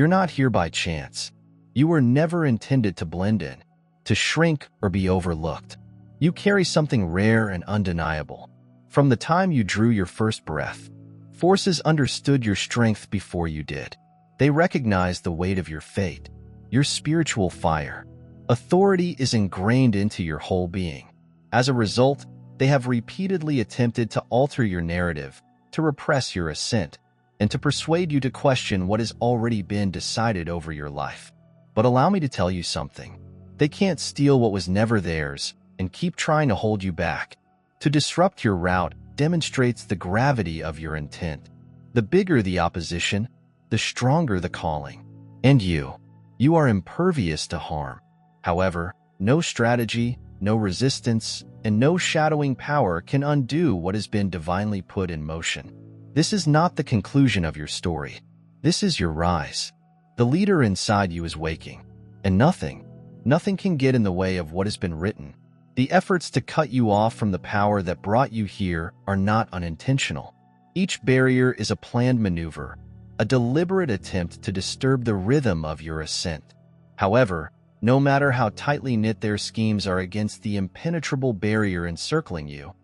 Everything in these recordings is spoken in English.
You're not here by chance. You were never intended to blend in, to shrink or be overlooked. You carry something rare and undeniable. From the time you drew your first breath, forces understood your strength before you did. They recognized the weight of your fate, your spiritual fire. Authority is ingrained into your whole being. As a result, they have repeatedly attempted to alter your narrative, to repress your ascent, and to persuade you to question what has already been decided over your life. But allow me to tell you something. They can't steal what was never theirs and keep trying to hold you back. To disrupt your route demonstrates the gravity of your intent. The bigger the opposition, the stronger the calling. And you are impervious to harm. However, no strategy, no resistance, and no shadowing power can undo what has been divinely put in motion. This is not the conclusion of your story. This is your rise. The leader inside you is waking, and nothing can get in the way of what has been written. The efforts to cut you off from the power that brought you here are not unintentional. Each barrier is a planned maneuver, a deliberate attempt to disturb the rhythm of your ascent. However, no matter how tightly knit their schemes are against the impenetrable barrier encircling you,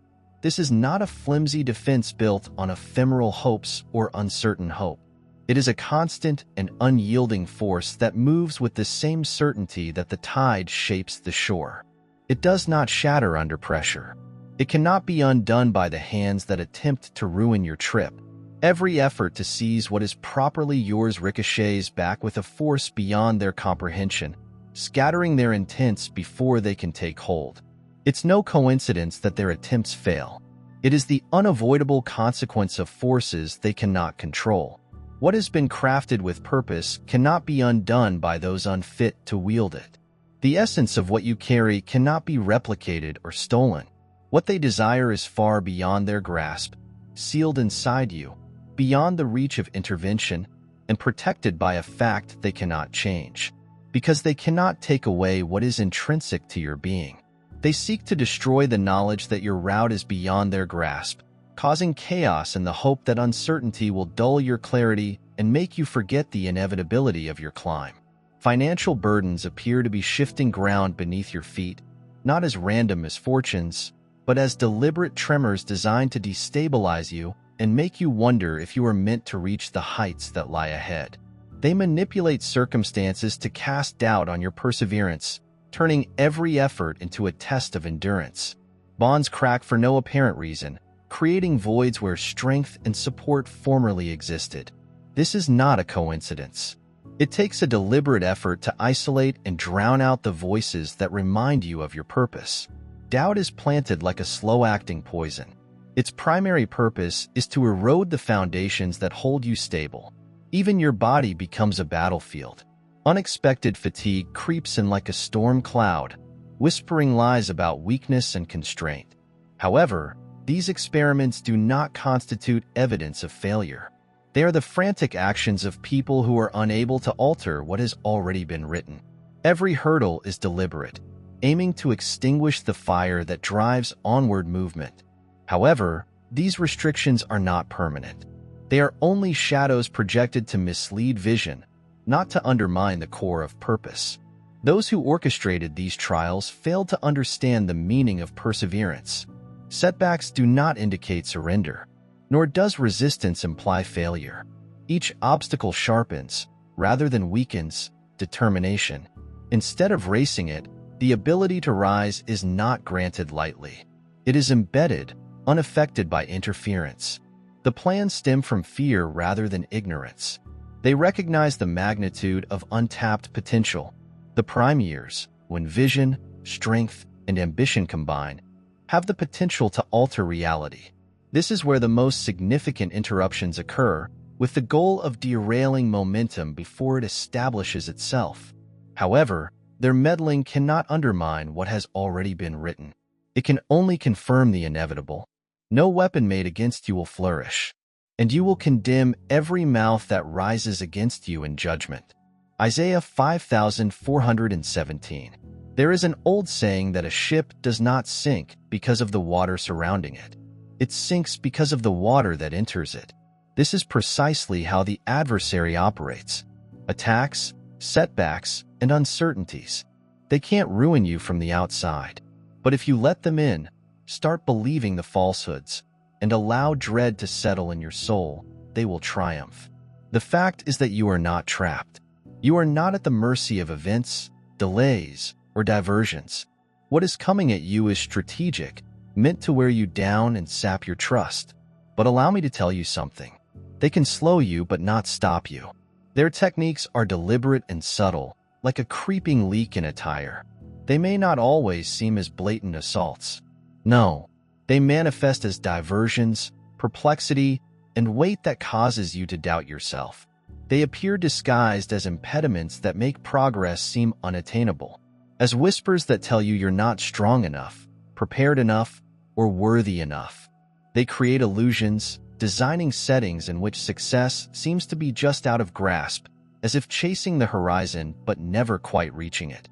this is not a flimsy defense built on ephemeral hopes or uncertain hope. It is a constant and unyielding force that moves with the same certainty that the tide shapes the shore. It does not shatter under pressure. It cannot be undone by the hands that attempt to ruin your trip. Every effort to seize what is properly yours ricochets back with a force beyond their comprehension, scattering their intents before they can take hold. It's no coincidence that their attempts fail. It is the unavoidable consequence of forces they cannot control. What has been crafted with purpose cannot be undone by those unfit to wield it. The essence of what you carry cannot be replicated or stolen. What they desire is far beyond their grasp, sealed inside you, beyond the reach of intervention, and protected by a fact they cannot change. Because they cannot take away what is intrinsic to your being. They seek to destroy the knowledge that your route is beyond their grasp, causing chaos in the hope that uncertainty will dull your clarity and make you forget the inevitability of your climb. Financial burdens appear to be shifting ground beneath your feet, not as random misfortunes, but as deliberate tremors designed to destabilize you and make you wonder if you are meant to reach the heights that lie ahead. They manipulate circumstances to cast doubt on your perseverance, turning every effort into a test of endurance. Bonds crack for no apparent reason, creating voids where strength and support formerly existed. This is not a coincidence. It takes a deliberate effort to isolate and drown out the voices that remind you of your purpose. Doubt is planted like a slow-acting poison. Its primary purpose is to erode the foundations that hold you stable. Even your body becomes a battlefield. Unexpected fatigue creeps in like a storm cloud, whispering lies about weakness and constraint. However, these experiments do not constitute evidence of failure. They are the frantic actions of people who are unable to alter what has already been written. Every hurdle is deliberate, aiming to extinguish the fire that drives onward movement. However, these restrictions are not permanent. They are only shadows projected to mislead vision, not to undermine the core of purpose. Those who orchestrated these trials failed to understand the meaning of perseverance. Setbacks do not indicate surrender, nor does resistance imply failure. Each obstacle sharpens, rather than weakens, determination. Instead of racing it, the ability to rise is not granted lightly. It is embedded, unaffected by interference. The plans stem from fear rather than ignorance. They recognize the magnitude of untapped potential. The prime years, when vision, strength, and ambition combine, have the potential to alter reality. This is where the most significant interruptions occur, with the goal of derailing momentum before it establishes itself. However, their meddling cannot undermine what has already been written. It can only confirm the inevitable. No weapon made against you will flourish, and you will condemn every mouth that rises against you in judgment. Isaiah 5417. There is an old saying that a ship does not sink because of the water surrounding it. It sinks because of the water that enters it. This is precisely how the adversary operates. attacks, setbacks, and uncertainties. They can't ruin you from the outside. But if you let them in, start believing the falsehoods, and allow dread to settle in your soul, they will triumph. The fact is that you are not trapped. You are not at the mercy of events, delays, or diversions. What is coming at you is strategic, meant to wear you down and sap your trust. But allow me to tell you something. They can slow you but not stop you. Their techniques are deliberate and subtle, like a creeping leak in a tire. They may not always seem as blatant assaults. No, they manifest as diversions, perplexity, and weight that causes you to doubt yourself. They appear disguised as impediments that make progress seem unattainable, as whispers that tell you you're not strong enough, prepared enough, or worthy enough. They create illusions, designing settings in which success seems to be just out of grasp, as if chasing the horizon but never quite reaching it.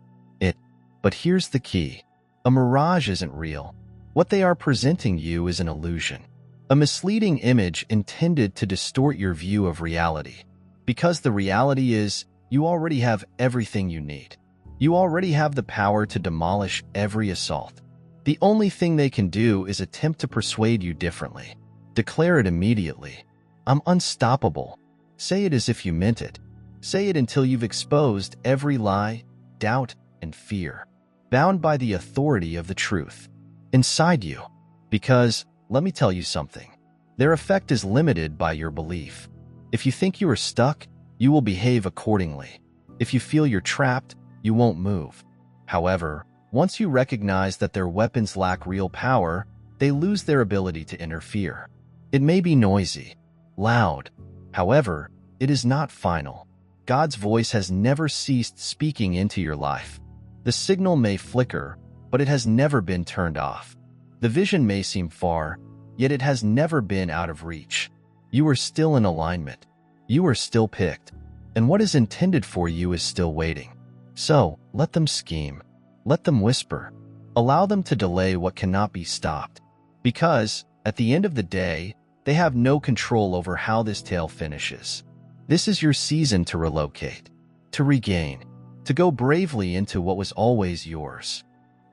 But here's the key. A mirage isn't real. What they are presenting you is an illusion, a misleading image intended to distort your view of reality. Because the reality is, you already have everything you need. You already have the power to demolish every assault. The only thing they can do is attempt to persuade you differently. Declare it immediately. I'm unstoppable. Say it as if you meant it. Say it until you've exposed every lie, doubt, and fear, bound by the authority of the truth inside you. Because, let me tell you something, their effect is limited by your belief. If you think you are stuck, you will behave accordingly. If you feel you're trapped, you won't move. However, once you recognize that their weapons lack real power, they lose their ability to interfere. It may be noisy, loud. However, it is not final. God's voice has never ceased speaking into your life. The signal may flicker, but it has never been turned off. The vision may seem far, yet it has never been out of reach. You are still in alignment. You are still picked. And what is intended for you is still waiting. So, let them scheme. Let them whisper. Allow them to delay what cannot be stopped. Because, at the end of the day, they have no control over how this tale finishes. This is your season to relocate, to regain, to go bravely into what was always yours.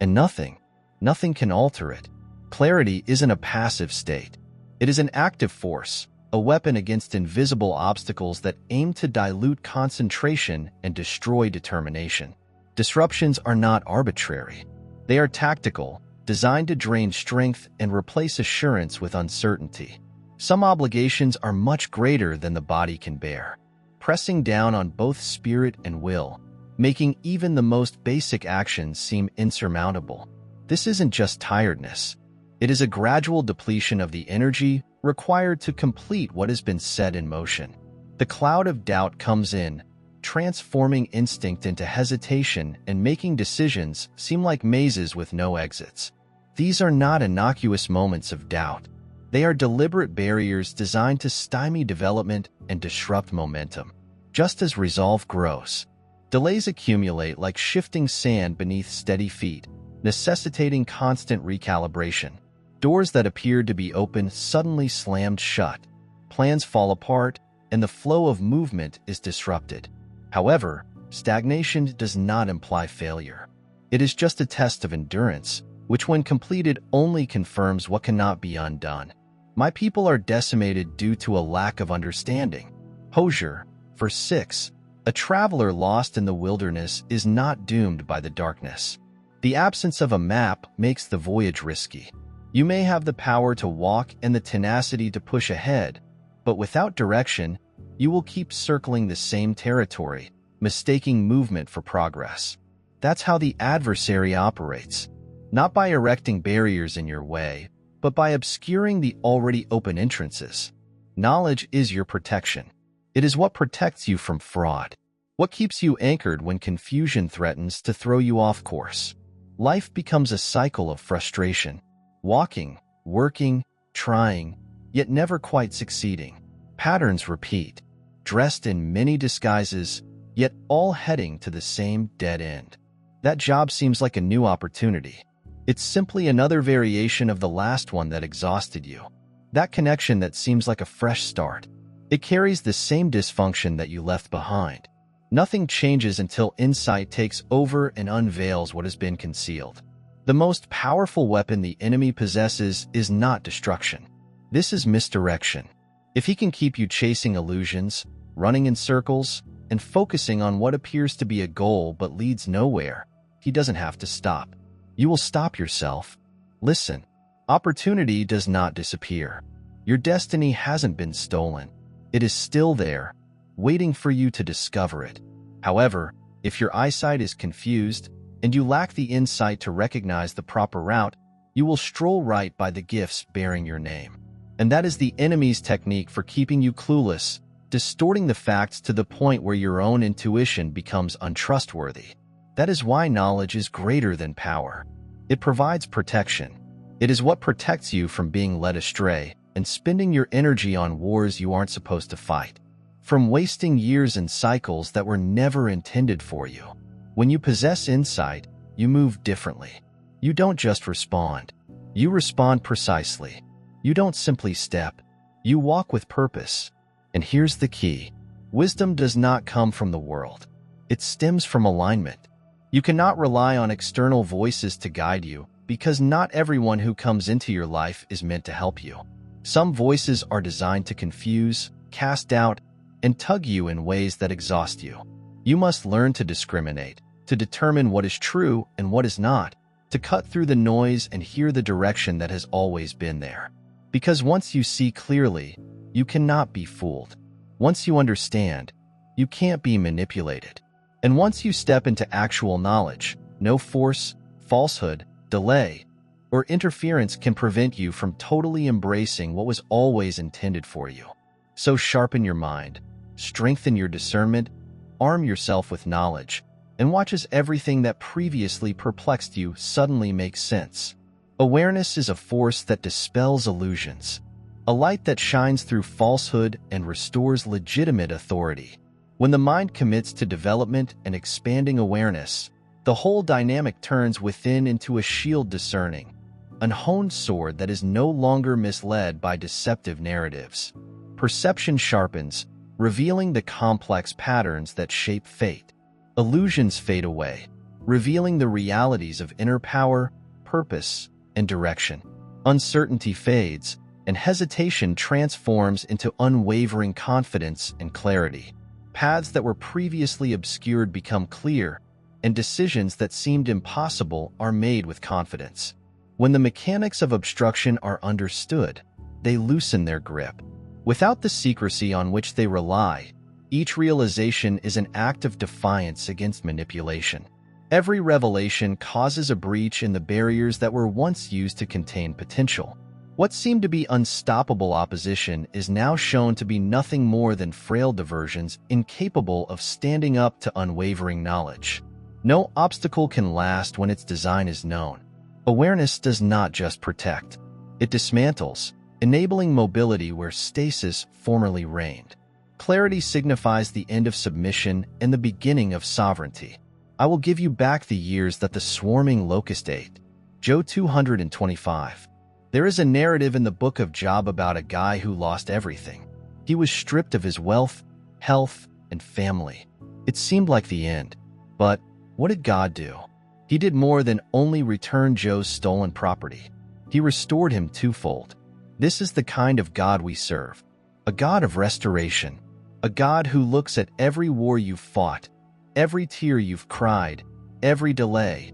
And nothing can alter it. Clarity isn't a passive state. It is an active force, a weapon against invisible obstacles that aim to dilute concentration and destroy determination. Disruptions are not arbitrary. They are tactical, designed to drain strength and replace assurance with uncertainty. Some obligations are much greater than the body can bear, pressing down on both spirit and will, making even the most basic actions seem insurmountable. This isn't just tiredness. It is a gradual depletion of the energy required to complete what has been set in motion. The cloud of doubt comes in, transforming instinct into hesitation and making decisions seem like mazes with no exits. These are not innocuous moments of doubt. They are deliberate barriers designed to stymie development and disrupt momentum. Just as resolve grows, delays accumulate like shifting sand beneath steady feet, necessitating constant recalibration. Doors that appeared to be open suddenly slammed shut. Plans fall apart, and the flow of movement is disrupted. However, stagnation does not imply failure. It is just a test of endurance, which when completed only confirms what cannot be undone. My people are decimated due to a lack of understanding. Hosier, verse 6, a traveler lost in the wilderness is not doomed by the darkness. The absence of a map makes the voyage risky. You may have the power to walk and the tenacity to push ahead, but without direction, you will keep circling the same territory, mistaking movement for progress. That's how the adversary operates, not by erecting barriers in your way, but by obscuring the already open entrances. Knowledge is your protection. It is what protects you from fraud, what keeps you anchored when confusion threatens to throw you off course. Life becomes a cycle of frustration, walking, working, trying, yet never quite succeeding. Patterns repeat, dressed in many disguises, yet all heading to the same dead end. That job seems like a new opportunity. It's simply another variation of the last one that exhausted you. That connection that seems like a fresh start. It carries the same dysfunction that you left behind. Nothing changes until insight takes over and unveils what has been concealed. The most powerful weapon the enemy possesses is not destruction. This is misdirection. If he can keep you chasing illusions, running in circles, and focusing on what appears to be a goal but leads nowhere, he doesn't have to stop. You will stop yourself. Listen, opportunity does not disappear. Your destiny hasn't been stolen. It is still there, waiting for you to discover it. However, if your eyesight is confused and you lack the insight to recognize the proper route, you will stroll right by the gifts bearing your name. And that is the enemy's technique for keeping you clueless, distorting the facts to the point where your own intuition becomes untrustworthy. That is why knowledge is greater than power. It provides protection. It is what protects you from being led astray and spending your energy on wars you aren't supposed to fight, from wasting years in cycles that were never intended for you. When you possess insight, you move differently. You don't just respond. You respond precisely. You don't simply step. You walk with purpose. And here's the key. Wisdom does not come from the world. It stems from alignment. You cannot rely on external voices to guide you, because not everyone who comes into your life is meant to help you. Some voices are designed to confuse, cast doubt, and tug you in ways that exhaust you. You must learn to discriminate, to determine what is true and what is not, to cut through the noise and hear the direction that has always been there. Because once you see clearly, you cannot be fooled. Once you understand, you can't be manipulated. And once you step into actual knowledge, no force, falsehood, delay, or interference can prevent you from totally embracing what was always intended for you. So sharpen your mind, strengthen your discernment, arm yourself with knowledge, and watch as everything that previously perplexed you suddenly makes sense. Awareness is a force that dispels illusions, a light that shines through falsehood and restores legitimate authority. When the mind commits to development and expanding awareness, the whole dynamic turns within into a shield discerning, an honed sword that is no longer misled by deceptive narratives. Perception sharpens, revealing the complex patterns that shape fate. Illusions fade away, revealing the realities of inner power, purpose, and direction. Uncertainty fades, and hesitation transforms into unwavering confidence and clarity. Paths that were previously obscured become clear, and decisions that seemed impossible are made with confidence. When the mechanics of obstruction are understood, they loosen their grip. Without the secrecy on which they rely, each realization is an act of defiance against manipulation. Every revelation causes a breach in the barriers that were once used to contain potential. What seemed to be unstoppable opposition is now shown to be nothing more than frail diversions incapable of standing up to unwavering knowledge. No obstacle can last when its design is known. Awareness does not just protect. It dismantles, enabling mobility where stasis formerly reigned. Clarity signifies the end of submission and the beginning of sovereignty. I will give you back the years that the swarming locust ate. Job 225. There is a narrative in the book of Job about a guy who lost everything. He was stripped of his wealth, health, and family. It seemed like the end. But what did God do? He did more than only return Job's stolen property. He restored him twofold. This is the kind of God we serve. A God of restoration. A God who looks at every war you've fought, every tear you've cried, every delay,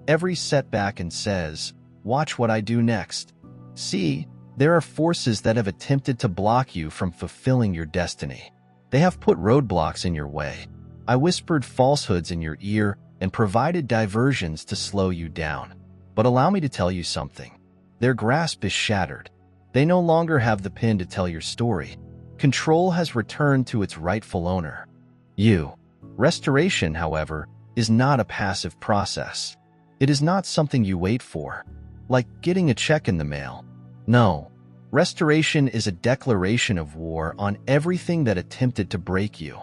every setback and says, "Watch what I do next." See, there are forces that have attempted to block you from fulfilling your destiny. They have put roadblocks in your way. I whispered falsehoods in your ear and provided diversions to slow you down. But allow me to tell you something. Their grasp is shattered. They no longer have the pen to tell your story. Control has returned to its rightful owner, you. Restoration, however, is not a passive process. It is not something you wait for, like getting a check in the mail. No, restoration is a declaration of war on everything that attempted to break you.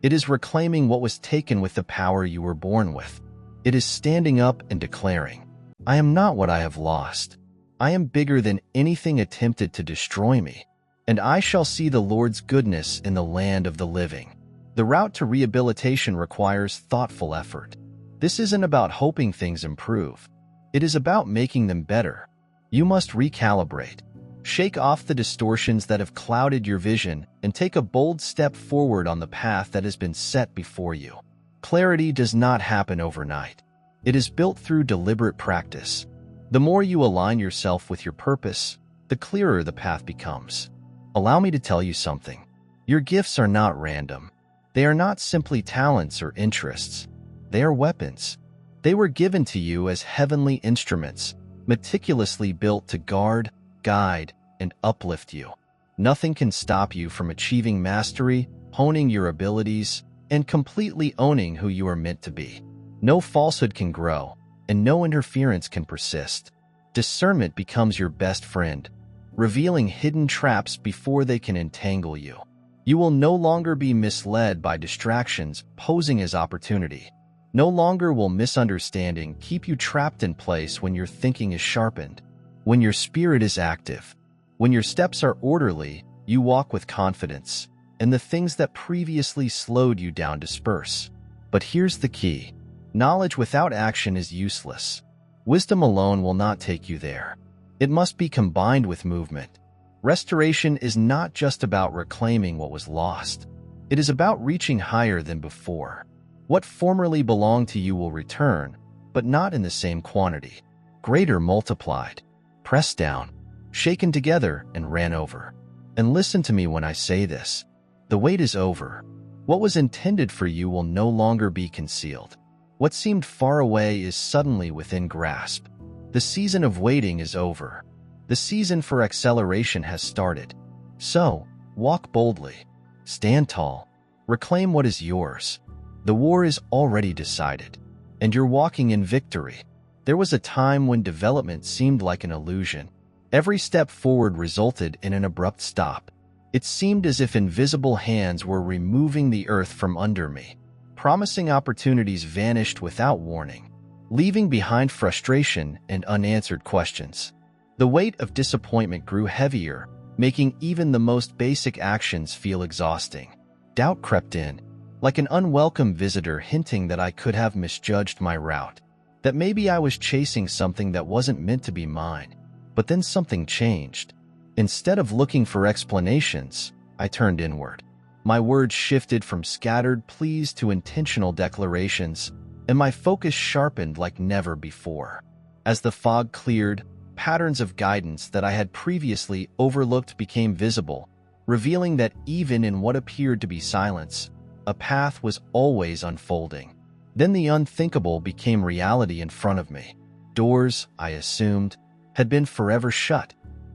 It is reclaiming what was taken with the power you were born with. It is standing up and declaring, "I am not what I have lost. I am bigger than anything attempted to destroy me, and I shall see the Lord's goodness in the land of the living." The route to rehabilitation requires thoughtful effort. This isn't about hoping things improve. It is about making them better. You must recalibrate. Shake off the distortions that have clouded your vision and take a bold step forward on the path that has been set before you. Clarity does not happen overnight. It is built through deliberate practice. The more you align yourself with your purpose, the clearer the path becomes. Allow me to tell you something. Your gifts are not random. They are not simply talents or interests. They are weapons. They were given to you as heavenly instruments, meticulously built to guard, guide, and uplift you. Nothing can stop you from achieving mastery, honing your abilities, and completely owning who you are meant to be. No falsehood can grow, and no interference can persist. Discernment becomes your best friend, revealing hidden traps before they can entangle you. You will no longer be misled by distractions posing as opportunity. No longer will misunderstanding keep you trapped in place when your thinking is sharpened. When your spirit is active, when your steps are orderly, you walk with confidence, and the things that previously slowed you down disperse. But here's the key. Knowledge without action is useless. Wisdom alone will not take you there. It must be combined with movement. Restoration is not just about reclaiming what was lost. It is about reaching higher than before. What formerly belonged to you will return, but not in the same quantity. Greater multiplied, pressed down, shaken together, and ran over. And listen to me when I say this. The wait is over. What was intended for you will no longer be concealed. What seemed far away is suddenly within grasp. The season of waiting is over. The season for acceleration has started. So, walk boldly. Stand tall. Reclaim what is yours. The war is already decided, and you're walking in victory. There was a time when development seemed like an illusion. Every step forward resulted in an abrupt stop. It seemed as if invisible hands were removing the earth from under me. Promising opportunities vanished without warning, leaving behind frustration and unanswered questions. The weight of disappointment grew heavier, making even the most basic actions feel exhausting. Doubt crept in, like an unwelcome visitor hinting that I could have misjudged my route, that maybe I was chasing something that wasn't meant to be mine. But then something changed. Instead of looking for explanations, I turned inward. My words shifted from scattered pleas to intentional declarations, and my focus sharpened like never before. As the fog cleared, patterns of guidance that I had previously overlooked became visible, revealing that even in what appeared to be silence, a path was always unfolding. Then the unthinkable became reality in front of me. Doors, I assumed, had been forever shut,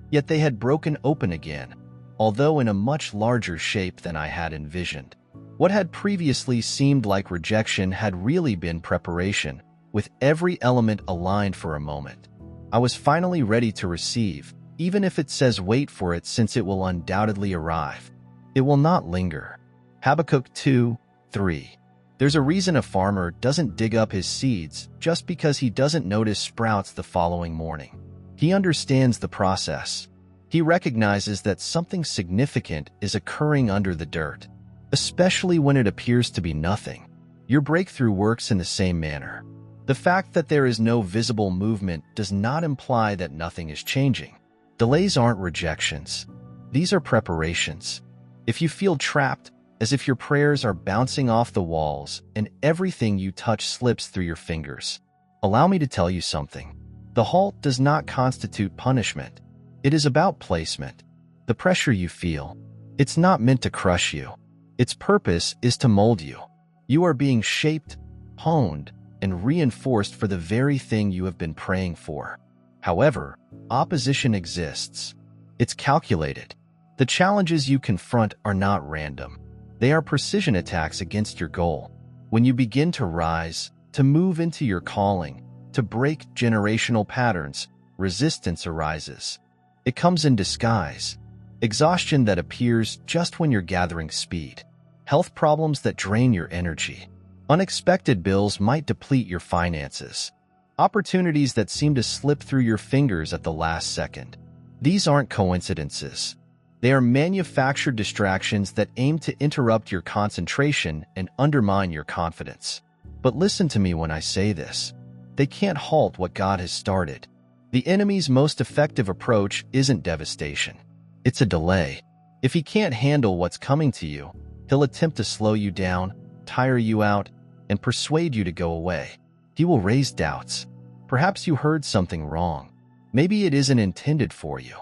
yet they had broken open again, although in a much larger shape than I had envisioned. What had previously seemed like rejection had really been preparation, with every element aligned for a moment. I was finally ready to receive, even if it says wait for it, since it will undoubtedly arrive. It will not linger. Habakkuk 2:3. There's a reason a farmer doesn't dig up his seeds just because he doesn't notice sprouts the following morning. He understands the process. He recognizes that something significant is occurring under the dirt, especially when it appears to be nothing. Your breakthrough works in the same manner. The fact that there is no visible movement does not imply that nothing is changing. Delays aren't rejections. These are preparations. If you feel trapped, as if your prayers are bouncing off the walls and everything you touch slips through your fingers, allow me to tell you something. The halt does not constitute punishment. It is about placement. The pressure you feel, it's not meant to crush you. Its purpose is to mold you. You are being shaped, honed, and reinforced for the very thing you have been praying for. However, opposition exists. It's calculated. The challenges you confront are not random. They are precision attacks against your goal. When you begin to rise, to move into your calling, to break generational patterns, resistance arises. It comes in disguise. Exhaustion that appears just when you're gathering speed. Health problems that drain your energy. Unexpected bills might deplete your finances. Opportunities that seem to slip through your fingers at the last second. These aren't coincidences. They are manufactured distractions that aim to interrupt your concentration and undermine your confidence. But listen to me when I say this. They can't halt what God has started. The enemy's most effective approach isn't devastation. It's a delay. If he can't handle what's coming to you, he'll attempt to slow you down, tire you out, and persuade you to go away. He will raise doubts. Perhaps you heard something wrong. Maybe it isn't intended for you.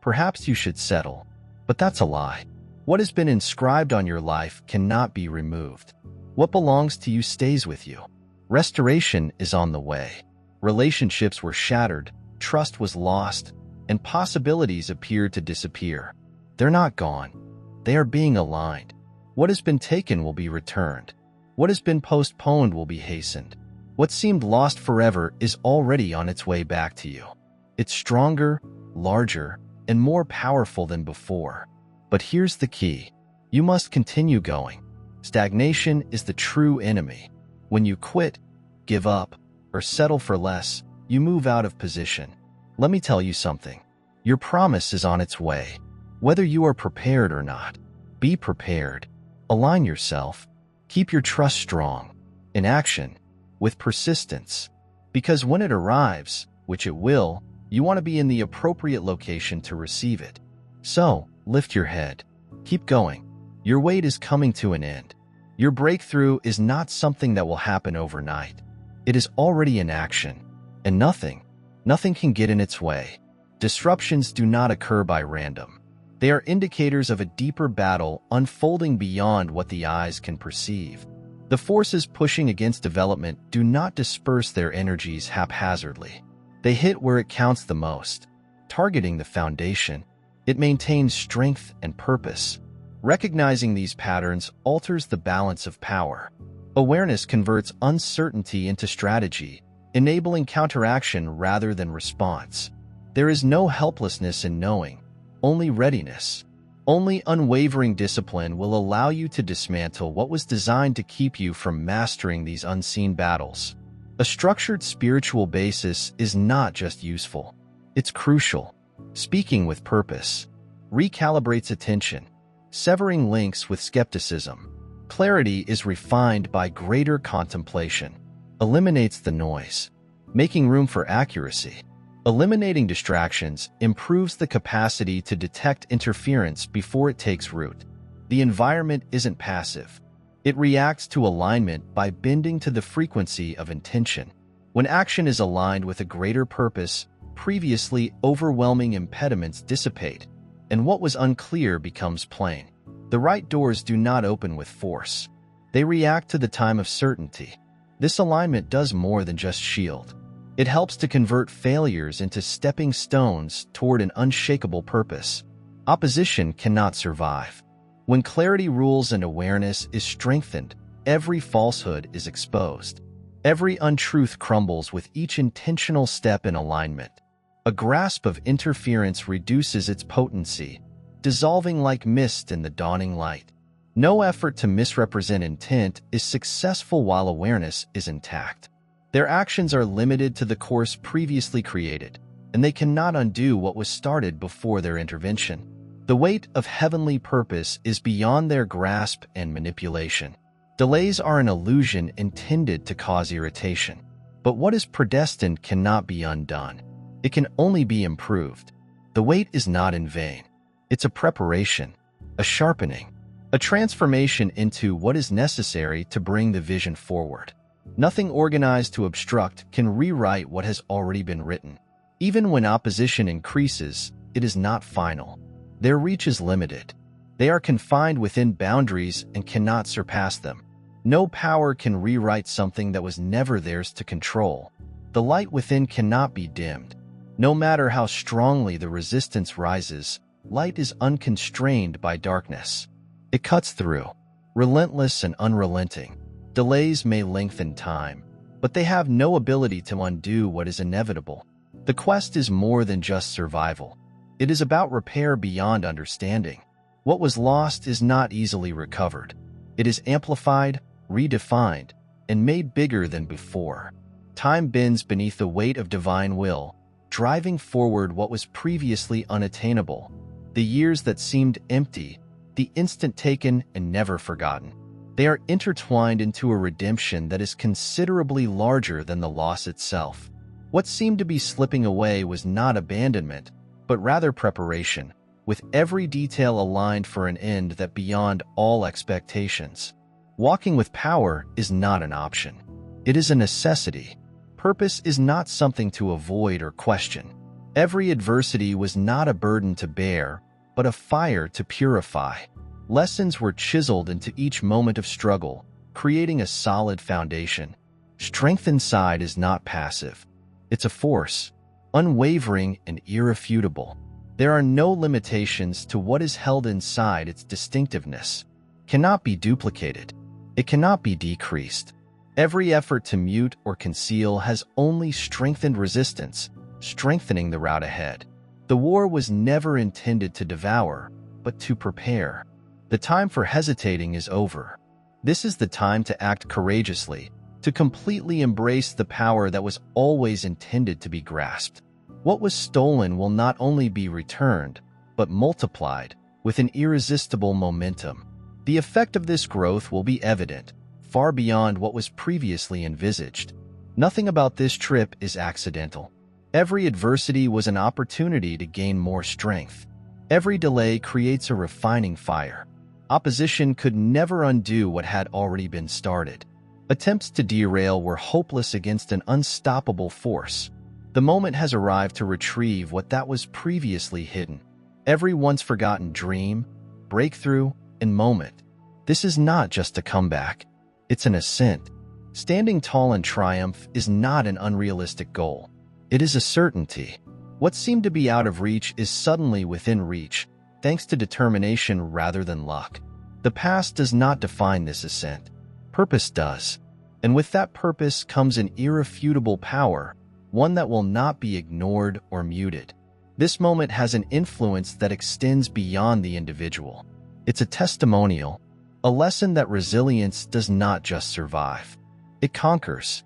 Perhaps you should settle. But that's a lie. What has been inscribed on your life cannot be removed. What belongs to you stays with you. Restoration is on the way. Relationships were shattered, trust was lost, and possibilities appeared to disappear. They're not gone. They are being aligned. What has been taken will be returned. What has been postponed will be hastened. What seemed lost forever is already on its way back to you. It's stronger, larger, and more powerful than before. But here's the key. You must continue going. Stagnation is the true enemy. When you quit, give up, or settle for less, you move out of position. Let me tell you something. Your promise is on its way. Whether you are prepared or not, be prepared. Align yourself. Keep your trust strong. In action, with persistence. Because when it arrives, which it will, you want to be in the appropriate location to receive it. So, lift your head. Keep going. Your wait is coming to an end. Your breakthrough is not something that will happen overnight. It is already in action. And nothing can get in its way. Disruptions do not occur by random. They are indicators of a deeper battle unfolding beyond what the eyes can perceive. The forces pushing against development do not disperse their energies haphazardly. They hit where it counts the most, targeting the foundation. It maintains strength and purpose. Recognizing these patterns alters the balance of power. Awareness converts uncertainty into strategy, enabling counteraction rather than response. There is no helplessness in knowing, only readiness. Only unwavering discipline will allow you to dismantle what was designed to keep you from mastering these unseen battles. A structured spiritual basis is not just useful, it's crucial. Speaking with purpose recalibrates attention, severing links with skepticism. Clarity is refined by greater contemplation, eliminates the noise, making room for accuracy. Eliminating distractions improves the capacity to detect interference before it takes root. The environment isn't passive. It reacts to alignment by bending to the frequency of intention. When action is aligned with a greater purpose, previously overwhelming impediments dissipate, and what was unclear becomes plain. The right doors do not open with force. They react to the time of certainty. This alignment does more than just shield. It helps to convert failures into stepping stones toward an unshakable purpose. Opposition cannot survive. When clarity rules and awareness is strengthened, every falsehood is exposed. Every untruth crumbles with each intentional step in alignment. A grasp of interference reduces its potency, dissolving like mist in the dawning light. No effort to misrepresent intent is successful while awareness is intact. Their actions are limited to the course previously created, and they cannot undo what was started before their intervention. The weight of heavenly purpose is beyond their grasp and manipulation. Delays are an illusion intended to cause irritation. But what is predestined cannot be undone. It can only be improved. The wait is not in vain. It's a preparation, a sharpening, a transformation into what is necessary to bring the vision forward. Nothing organized to obstruct can rewrite what has already been written. Even when opposition increases, it is not final. Their reach is limited. They are confined within boundaries and cannot surpass them. No power can rewrite something that was never theirs to control. The light within cannot be dimmed. No matter how strongly the resistance rises, light is unconstrained by darkness. It cuts through, relentless and unrelenting. Delays may lengthen time, but they have no ability to undo what is inevitable. The quest is more than just survival. It is about repair beyond understanding. What was lost is not easily recovered. It is amplified, redefined, and made bigger than before. Time bends beneath the weight of divine will, driving forward what was previously unattainable. the years that seemed empty, the instant taken and never forgotten. They are intertwined into a redemption that is considerably larger than the loss itself. What seemed to be slipping away was not abandonment, but rather preparation, with every detail aligned for an end that beyond all expectations. Walking with power is not an option. It is a necessity. Purpose is not something to avoid or question. Every adversity was not a burden to bear, but a fire to purify. Lessons were chiseled into each moment of struggle, creating a solid foundation. Strength inside is not passive. It's a force, unwavering and irrefutable. There are no limitations to what is held inside. Its distinctiveness cannot be duplicated. It cannot be decreased. Every effort to mute or conceal has only strengthened resistance, strengthening the route ahead. The war was never intended to devour, but to prepare. The time for hesitating is over. This is the time to act courageously, to completely embrace the power that was always intended to be grasped. What was stolen will not only be returned, but multiplied with an irresistible momentum. The effect of this growth will be evident, far beyond what was previously envisaged. Nothing about this trip is accidental. Every adversity was an opportunity to gain more strength. Every delay creates a refining fire. Opposition could never undo what had already been started. Attempts to derail were hopeless against an unstoppable force. The moment has arrived to retrieve what that was previously hidden. Every once-forgotten dream, breakthrough, and moment. This is not just a comeback. It's an ascent. Standing tall in triumph is not an unrealistic goal. It is a certainty. What seemed to be out of reach is suddenly within reach, thanks to determination rather than luck. The past does not define this ascent. Purpose does. And with that purpose comes an irrefutable power, one that will not be ignored or muted. This moment has an influence that extends beyond the individual. It's a testimonial, a lesson that resilience does not just survive. It conquers.